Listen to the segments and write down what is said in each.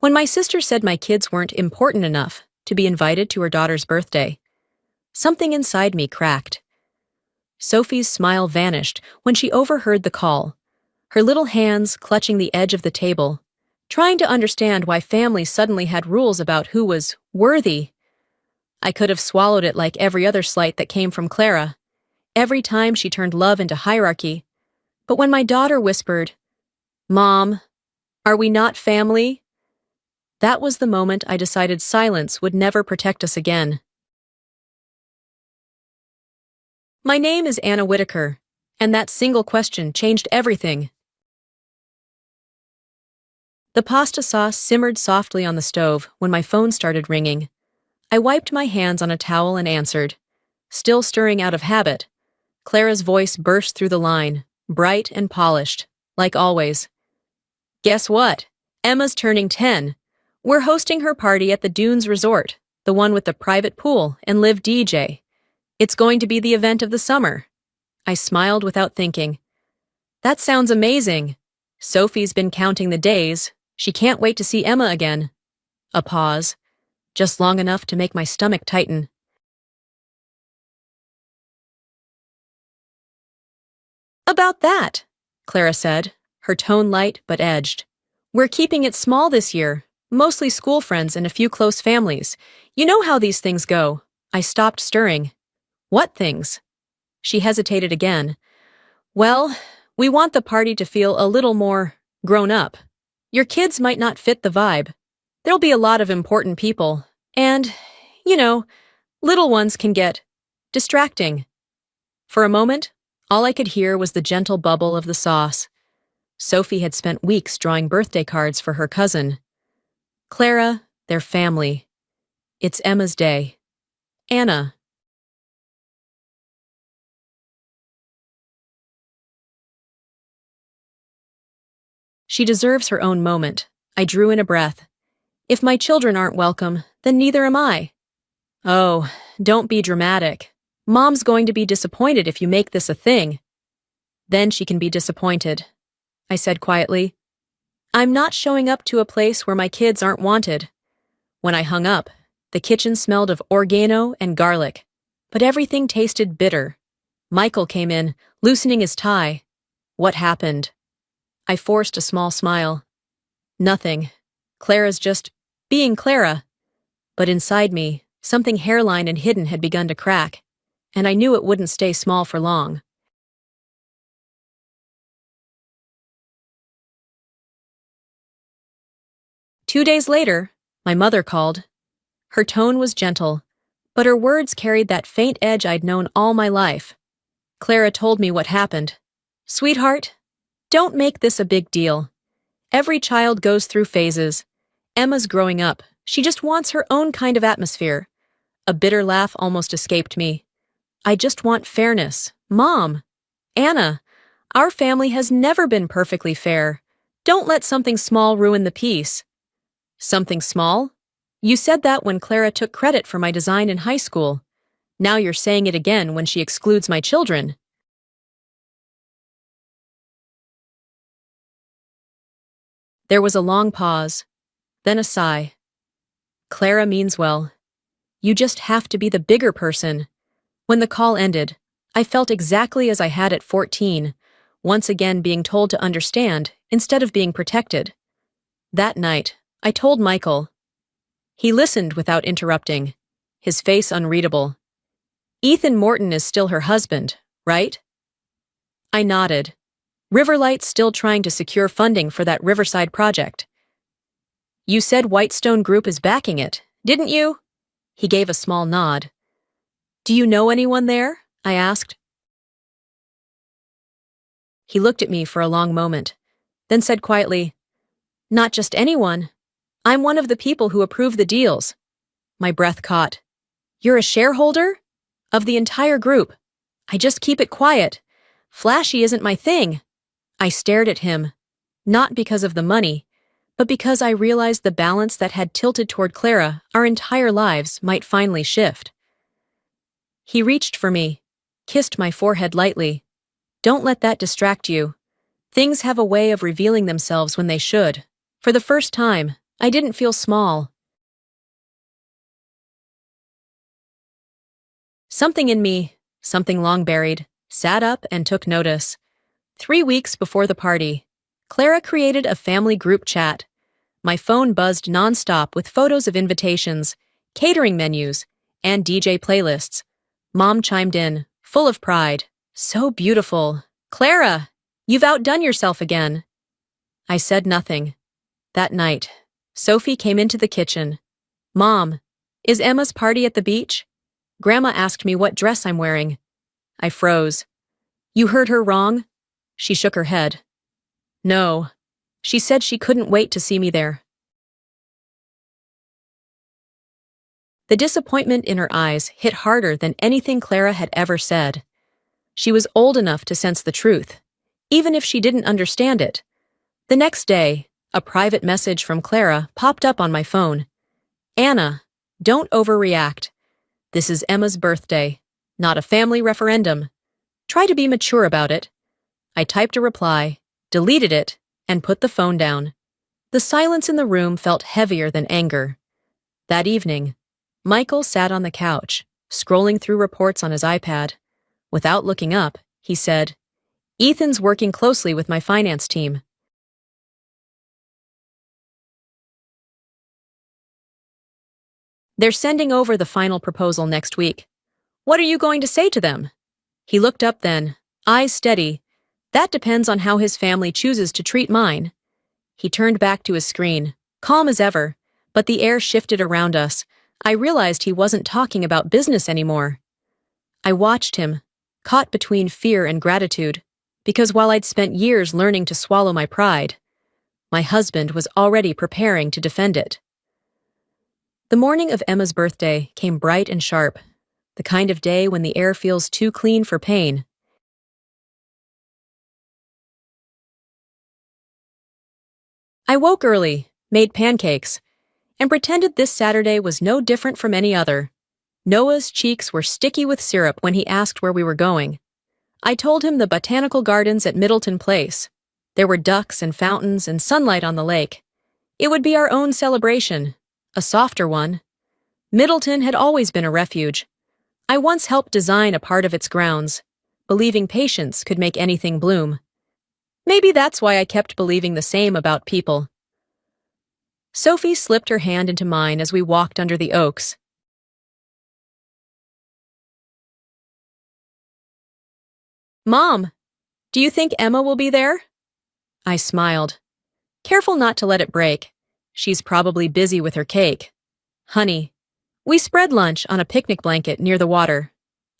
When my sister said my kids weren't important enough to be invited to her daughter's birthday, something inside me cracked. Sophie's smile vanished when she overheard the call, her little hands clutching the edge of the table, trying to understand why families suddenly had rules about who was worthy. I could have swallowed it like every other slight that came from Clara, every time she turned love into hierarchy. But when my daughter whispered, "Mom, are we not family?" that was the moment I decided silence would never protect us again. My name is Anna Whitaker, and that single question changed everything. The pasta sauce simmered softly on the stove when my phone started ringing. I wiped my hands on a towel and answered. Still stirring out of habit, Clara's voice burst through the line, bright and polished, like always. "Guess what? Emma's turning 10. We're hosting her party at the Dunes Resort, the one with the private pool and live DJ. It's going to be the event of the summer." I smiled without thinking. "That sounds amazing. Sophie's been counting the days. She can't wait to see Emma again." A pause, just long enough to make my stomach tighten. "About that," Clara said, her tone light but edged. "We're keeping it small this year, mostly school friends and a few close families. You know how these things go." I stopped stirring. "What things?" She hesitated again. "Well, we want the party to feel a little more grown up. Your kids might not fit the vibe. There'll be a lot of important people, and, little ones can get distracting." For a moment, all I could hear was the gentle bubble of the sauce. Sophie had spent weeks drawing birthday cards for her cousin. Clara, their family. It's Emma's day. Anna. She deserves her own moment. I drew in a breath. If my children aren't welcome, then neither am I. "Oh, don't be dramatic. Mom's going to be disappointed if you make this a thing." "Then she can be disappointed," I said quietly. "I'm not showing up to a place where my kids aren't wanted." When I hung up, the kitchen smelled of oregano and garlic, but everything tasted bitter. Michael came in, loosening his tie. "What happened?" I forced a small smile. "Nothing. Clara's just being Clara." But inside me, something hairline and hidden had begun to crack, and I knew it wouldn't stay small for long. Two days later, my mother called. Her tone was gentle, but her words carried that faint edge I'd known all my life. Clara told me what happened. "Sweetheart, don't make this a big deal. Every child goes through phases. Emma's growing up. She just wants her own kind of atmosphere." A bitter laugh almost escaped me. "I just want fairness. Mom. Anna, our family has never been perfectly fair. Don't let something small ruin the peace." "Something small? You said that when Clara took credit for my design in high school. Now you're saying it again when she excludes my children." There was a long pause, then a sigh. "Clara means well. You just have to be the bigger person." When the call ended, I felt exactly as I had at 14, once again being told to understand instead of being protected. That night, I told Michael. He listened without interrupting, his face unreadable. "Ethan Morton is still her husband, right?" I nodded. Riverlight's still trying to secure funding for that Riverside project. "You said Whitestone Group is backing it, didn't you?" He gave a small nod. "Do you know anyone there?" I asked. He looked at me for a long moment, then said quietly, "Not just anyone. I'm one of the people who approve the deals." My breath caught. "You're a shareholder?" "Of the entire group. I just keep it quiet. Flashy isn't my thing." I stared at him, not because of the money, but because I realized the balance that had tilted toward Clara our entire lives might finally shift. He reached for me, kissed my forehead lightly. "Don't let that distract you. Things have a way of revealing themselves when they should. For the first time, I didn't feel small. Something in me, something long buried, sat up and took notice. 3 weeks before the party, Clara created a family group chat. My phone buzzed nonstop with photos of invitations, catering menus, and DJ playlists. Mom chimed in, full of pride. So beautiful. Clara, you've outdone yourself again. I said nothing. That night, Sophie came into the kitchen. Mom, is Emma's party at the beach? Grandma asked me what dress I'm wearing. I froze. You heard her wrong? She shook her head. No. She said she couldn't wait to see me there. The disappointment in her eyes hit harder than anything Clara had ever said. She was old enough to sense the truth, even if she didn't understand it. The next day, a private message from Clara popped up on my phone. Anna, don't overreact. This is Emma's birthday, not a family referendum. Try to be mature about it. I typed a reply, deleted it, and put the phone down. The silence in the room felt heavier than anger. That evening, Michael sat on the couch, scrolling through reports on his iPad. Without looking up, he said, Ethan's working closely with my finance team. They're sending over the final proposal next week. What are you going to say to them? He looked up then, eyes steady. That depends on how his family chooses to treat mine. He turned back to his screen, calm as ever, but the air shifted around us. I realized he wasn't talking about business anymore. I watched him, caught between fear and gratitude, because while I'd spent years learning to swallow my pride, my husband was already preparing to defend it. The morning of Emma's birthday came bright and sharp, the kind of day when the air feels too clean for pain. I woke early, made pancakes, and pretended this Saturday was no different from any other. Noah's cheeks were sticky with syrup when he asked where we were going. I told him the botanical gardens at Middleton Place. There were ducks and fountains and sunlight on the lake. It would be our own celebration, a softer one. Middleton had always been a refuge. I once helped design a part of its grounds, believing patience could make anything bloom. Maybe that's why I kept believing the same about people. Sophie slipped her hand into mine as we walked under the oaks. Mom, do you think Emma will be there? I smiled. Careful not to let it break. She's probably busy with her cake. Honey, we spread lunch on a picnic blanket near the water.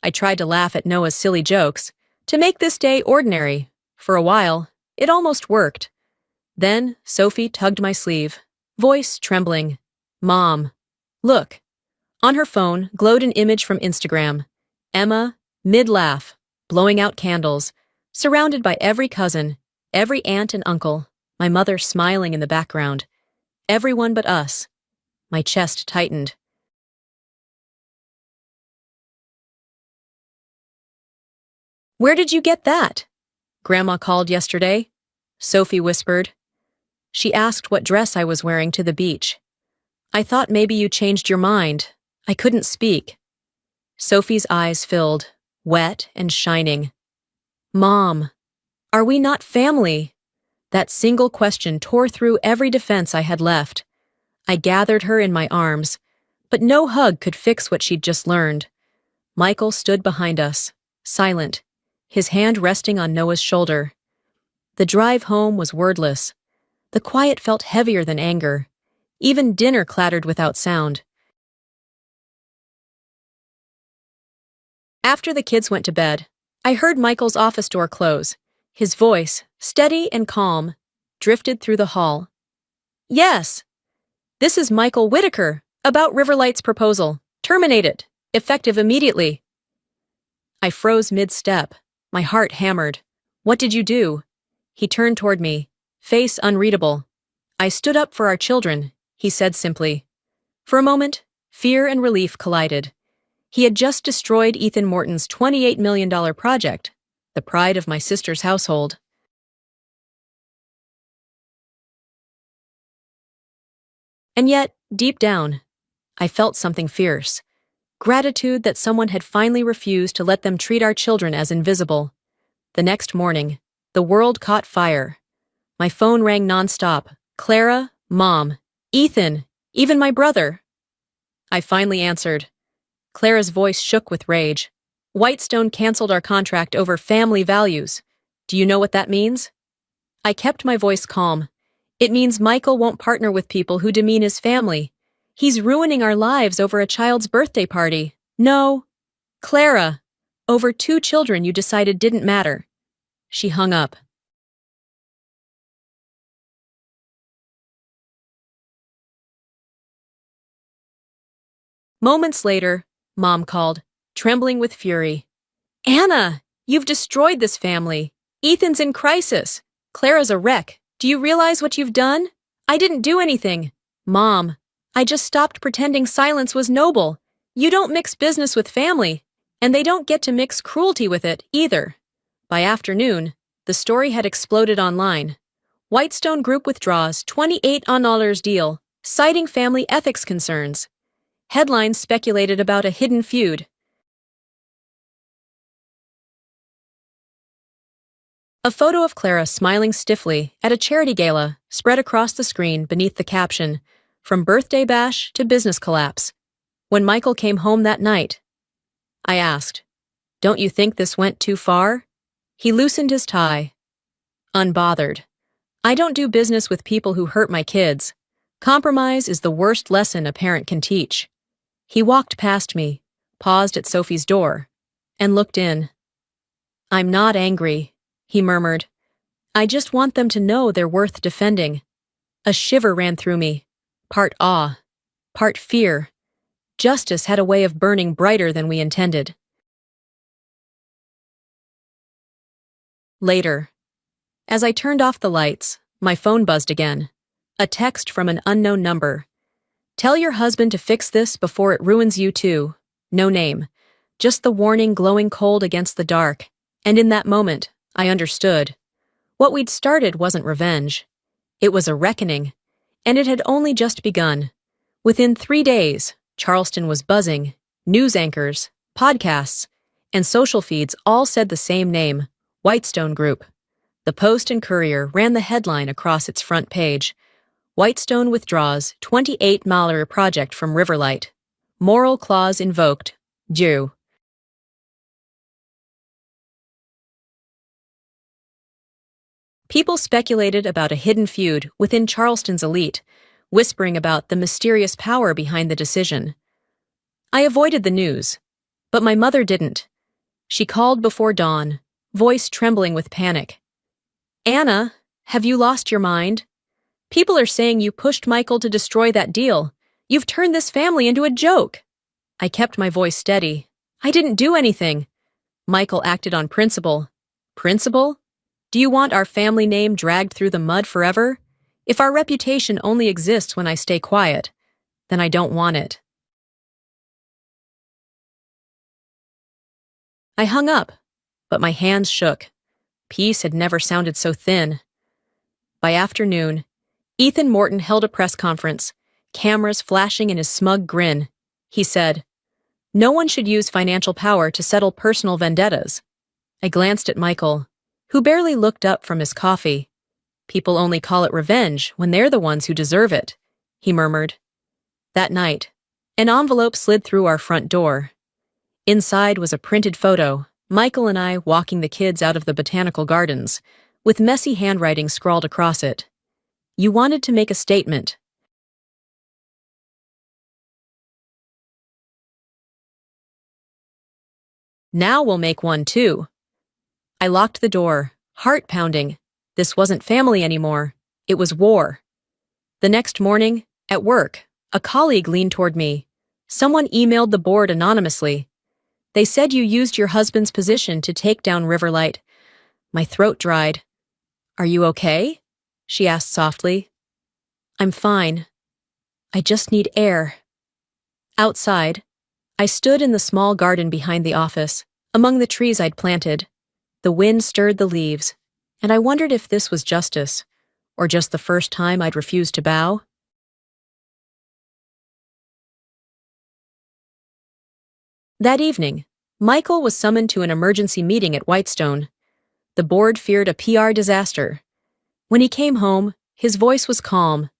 I tried to laugh at Noah's silly jokes, to make this day ordinary. For a while, it almost worked. Then Sophie tugged my sleeve, voice trembling. Mom, look. On her phone glowed an image from Instagram. Emma, mid-laugh, blowing out candles, surrounded by every cousin, every aunt and uncle, my mother smiling in the background. Everyone but us. My chest tightened. Where did you get that? Grandma called yesterday. Sophie whispered. She asked what dress I was wearing to the beach. I thought maybe you changed your mind. I couldn't speak. Sophie's eyes filled, wet and shining. Mom, are we not family? That single question tore through every defense I had left. I gathered her in my arms, but no hug could fix what she'd just learned. Michael stood behind us, silent, his hand resting on Noah's shoulder. The drive home was wordless. The quiet felt heavier than anger. Even dinner clattered without sound. After the kids went to bed, I heard Michael's office door close. His voice, steady and calm, drifted through the hall. Yes, this is Michael Whitaker, about Riverlight's proposal. Terminate it, effective immediately. I froze mid-step, my heart hammered. What did you do? He turned toward me, face unreadable. I stood up for our children, he said simply. For a moment, fear and relief collided. He had just destroyed Ethan Morton's $28 million project, the pride of my sister's household. And yet, deep down, I felt something fierce. Gratitude that someone had finally refused to let them treat our children as invisible. The next morning, the world caught fire. My phone rang nonstop. Clara, Mom, Ethan, even my brother. I finally answered. Clara's voice shook with rage. Whitestone canceled our contract over family values. Do you know what that means? I kept my voice calm. It means Michael won't partner with people who demean his family. He's ruining our lives over a child's birthday party. No. Clara. Over 2 children you decided didn't matter. She hung up. Moments later, Mom called, trembling with fury. Anna, you've destroyed this family. Ethan's in crisis. Clara's a wreck. Do you realize what you've done? I didn't do anything. Mom, I just stopped pretending silence was noble. You don't mix business with family, and they don't get to mix cruelty with it, either. By afternoon, the story had exploded online. Whitestone Group withdraws $28 deal, citing family ethics concerns. Headlines speculated about a hidden feud. A photo of Clara smiling stiffly at a charity gala spread across the screen beneath the caption, "From birthday bash to business collapse." When Michael came home that night, I asked, "Don't you think this went too far?" He loosened his tie. Unbothered. "I don't do business with people who hurt my kids. Compromise is the worst lesson a parent can teach." He walked past me, paused at Sophie's door, and looked in. "I'm not angry," he murmured. "I just want them to know they're worth defending." A shiver ran through me, part awe, part fear. Justice had a way of burning brighter than we intended. Later, as I turned off the lights, my phone buzzed again. A text from an unknown number. "Tell your husband to fix this before it ruins you too." No name, just the warning glowing cold against the dark. And in that moment, I understood. What we'd started wasn't revenge. It was a reckoning, and it had only just begun. Within 3 days, Charleston was buzzing. News anchors, podcasts, and social feeds all said the same name, Whitestone Group. The Post and Courier ran the headline across its front page. Whitestone withdraws $28 project from Riverlight. Moral clause invoked. Jew. People speculated about a hidden feud within Charleston's elite, whispering about the mysterious power behind the decision. I avoided the news, but my mother didn't. She called before dawn, voice trembling with panic. "Anna, have you lost your mind? People are saying you pushed Michael to destroy that deal. You've turned this family into a joke." I kept my voice steady. "I didn't do anything." Michael acted on principle. Principle? Do you want our family name dragged through the mud forever? If our reputation only exists when I stay quiet, then I don't want it. I hung up, but my hands shook. Peace had never sounded so thin. By afternoon, Ethan Morton held a press conference, cameras flashing in his smug grin. He said, "No one should use financial power to settle personal vendettas." I glanced at Michael, who barely looked up from his coffee. "People only call it revenge when they're the ones who deserve it," he murmured. That night, an envelope slid through our front door. Inside was a printed photo, Michael and I walking the kids out of the botanical gardens, with messy handwriting scrawled across it. "You wanted to make a statement." "Now we'll make one too." I locked the door, heart pounding. This wasn't family anymore. It was war. The next morning, at work, a colleague leaned toward me. "Someone emailed the board anonymously. They said you used your husband's position to take down Riverlight." My throat dried. "Are you okay?" she asked softly. "I'm fine. I just need air." Outside, I stood in the small garden behind the office, among the trees I'd planted. The wind stirred the leaves, and I wondered if this was justice, or just the first time I'd refused to bow. That evening, Michael was summoned to an emergency meeting at Whitestone. The board feared a PR disaster. When he came home, his voice was calm.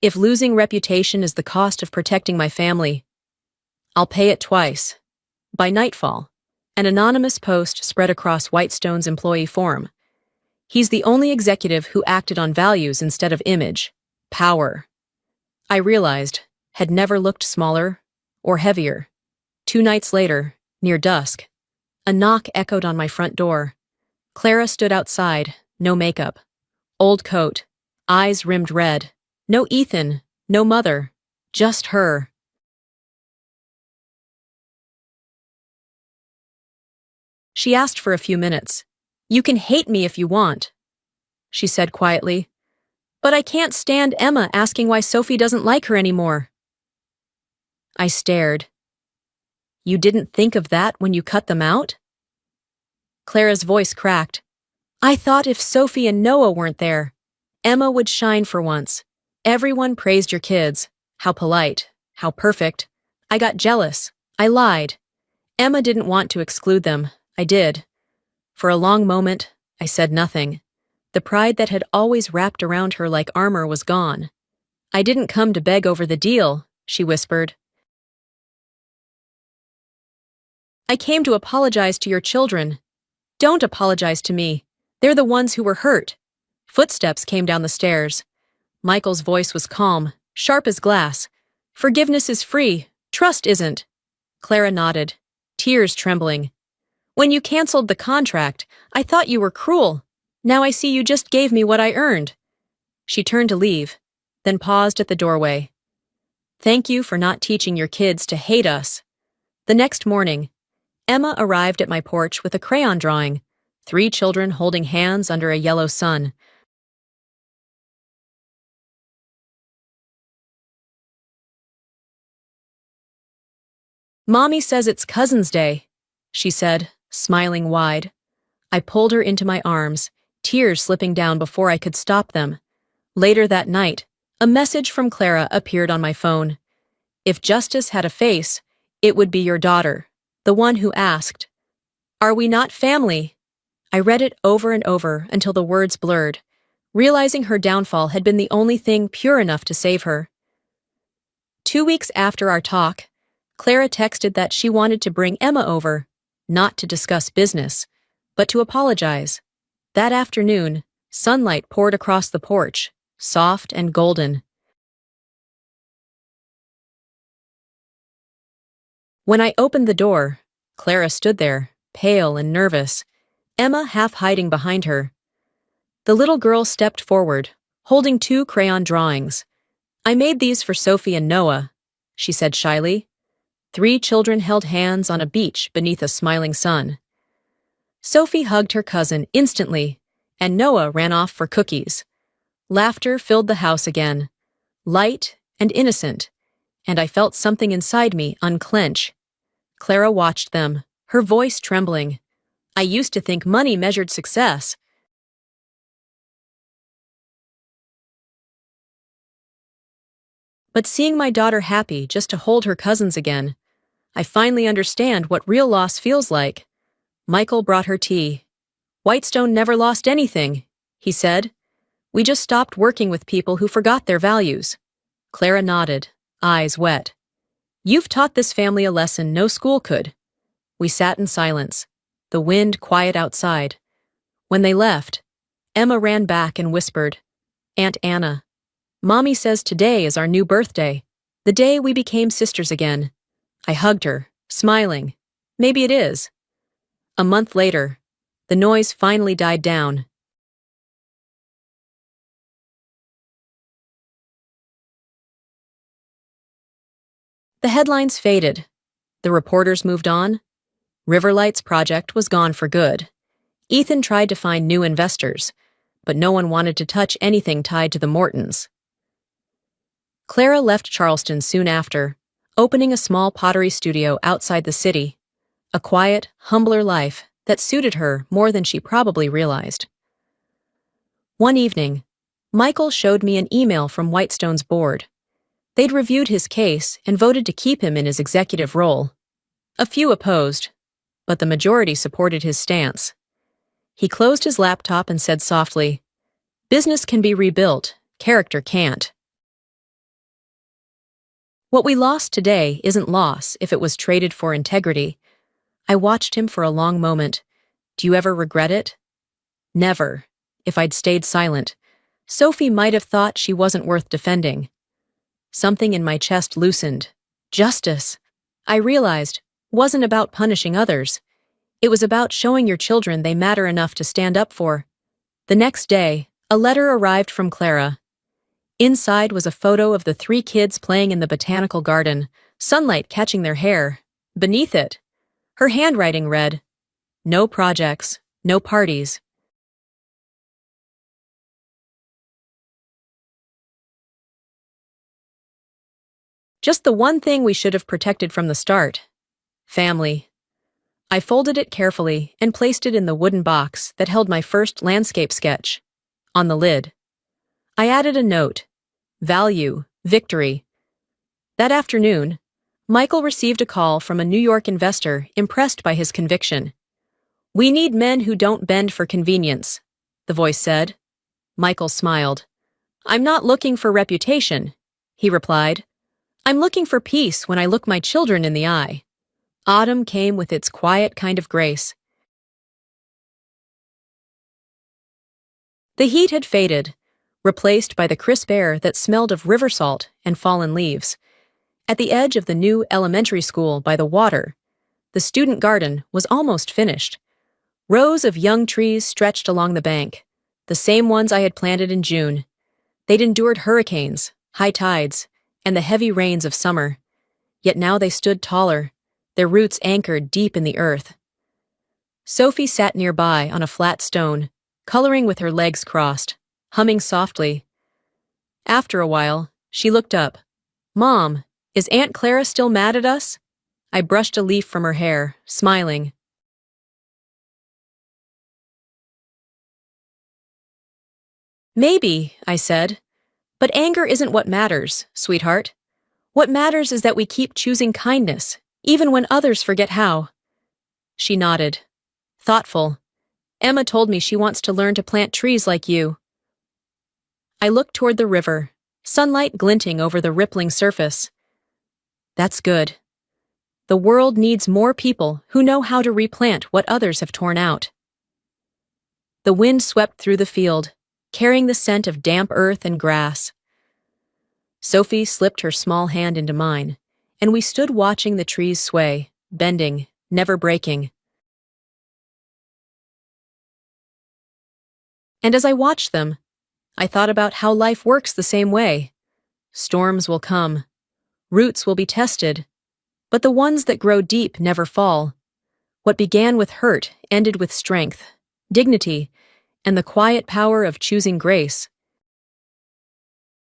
If losing reputation is the cost of protecting my family, I'll pay it twice. By nightfall, an anonymous post spread across Whitestone's employee forum. He's the only executive who acted on values instead of image. Power. I realized, had never looked smaller or heavier. 2 nights later, near dusk, a knock echoed on my front door. Clara stood outside, no makeup. Old coat, eyes rimmed red. No Ethan, no mother, just her. She asked for a few minutes. "You can hate me if you want," she said quietly. "But I can't stand Emma asking why Sophie doesn't like her anymore." I stared. "You didn't think of that when you cut them out?" Clara's voice cracked. "I thought if Sophie and Noah weren't there, Emma would shine for once. Everyone praised your kids. How polite, how perfect. I got jealous. I lied. Emma didn't want to exclude them. I did. For a long moment, I said nothing. The pride that had always wrapped around her like armor was gone. "I didn't come to beg over the deal," she whispered. "I came to apologize to your children. Don't apologize to me. They're the ones who were hurt." Footsteps came down the stairs. Michael's voice was calm, sharp as glass. "Forgiveness is free. Trust isn't." Clara nodded, tears trembling. "When you canceled the contract, I thought you were cruel. Now I see you just gave me what I earned." She turned to leave, then paused at the doorway. "Thank you for not teaching your kids to hate us." The next morning, Emma arrived at my porch with a crayon drawing, 3 children holding hands under a yellow sun. "Mommy says it's Cousin's Day," she said, smiling wide. I pulled her into my arms, tears slipping down before I could stop them. Later that night, a message from Clara appeared on my phone. "If justice had a face, it would be your daughter, the one who asked. Are we not family?" I read it over and over until the words blurred, realizing her downfall had been the only thing pure enough to save her. 2 weeks after our talk, Clara texted that she wanted to bring Emma over, not to discuss business, but to apologize. That afternoon, sunlight poured across the porch, soft and golden. When I opened the door, Clara stood there, pale and nervous, Emma half hiding behind her. The little girl stepped forward, holding 2 crayon drawings. "I made these for Sophie and Noah," she said shyly. 3 children held hands on a beach beneath a smiling sun. Sophie hugged her cousin instantly, and Noah ran off for cookies. Laughter filled the house again, light and innocent, and I felt something inside me unclench. Clara watched them, her voice trembling. "I used to think money measured success." But seeing my daughter happy just to hold her cousins again, I finally understand what real loss feels like. Michael brought her tea. "Whitestone never lost anything," he said. "We just stopped working with people who forgot their values." Clara nodded, eyes wet. "You've taught this family a lesson no school could." We sat in silence, the wind quiet outside. When they left, Emma ran back and whispered, "Aunt Anna, Mommy says today is our new birthday, the day we became sisters again." I hugged her, smiling. "Maybe it is." A month later, the noise finally died down. The headlines faded. The reporters moved on. Riverlight's project was gone for good. Ethan tried to find new investors, but no one wanted to touch anything tied to the Mortons. Clara left Charleston soon after, opening a small pottery studio outside the city, a quiet, humbler life that suited her more than she probably realized. One evening, Michael showed me an email from Whitestone's board. They'd reviewed his case and voted to keep him in his executive role. A few opposed, but the majority supported his stance. He closed his laptop and said softly, "Business can be rebuilt, character can't." What we lost today isn't loss if it was traded for integrity. I watched him for a long moment. Do you ever regret it? Never. If I'd stayed silent, Sophie might have thought she wasn't worth defending. Something in my chest loosened. Justice, I realized, wasn't about punishing others. It was about showing your children they matter enough to stand up for. The next day, a letter arrived from Clara. Inside was a photo of the 3 kids playing in the botanical garden, sunlight catching their hair. Beneath it, her handwriting read, "No projects, no parties." Just the one thing we should have protected from the start. Family. I folded it carefully and placed it in the wooden box that held my first landscape sketch. On the lid, I added a note. Value, victory. That afternoon, Michael received a call from a New York investor impressed by his conviction. "We need men who don't bend for convenience," the voice said. Michael smiled. "I'm not looking for reputation," he replied. "I'm looking for peace when I look my children in the eye." Autumn came with its quiet kind of grace. The heat had faded, replaced by the crisp air that smelled of river salt and fallen leaves. At the edge of the new elementary school by the water, the student garden was almost finished. Rows of young trees stretched along the bank, the same ones I had planted in June. They'd endured hurricanes, high tides, and the heavy rains of summer. Yet now they stood taller, their roots anchored deep in the earth. Sophie sat nearby on a flat stone, coloring with her legs crossed, humming softly. After a while, she looked up. "Mom, is Aunt Clara still mad at us?" I brushed a leaf from her hair, smiling. "Maybe," I said. "But anger isn't what matters, sweetheart. What matters is that we keep choosing kindness, even when others forget how." She nodded. Thoughtful. "Emma told me she wants to learn to plant trees like you." I looked toward the river, sunlight glinting over the rippling surface. "That's good. The world needs more people who know how to replant what others have torn out." The wind swept through the field, carrying the scent of damp earth and grass. Sophie slipped her small hand into mine, and we stood watching the trees sway, bending, never breaking. And as I watched them, I thought about how life works the same way. Storms will come, roots will be tested, but the ones that grow deep never fall. What began with hurt ended with strength, dignity, and the quiet power of choosing grace.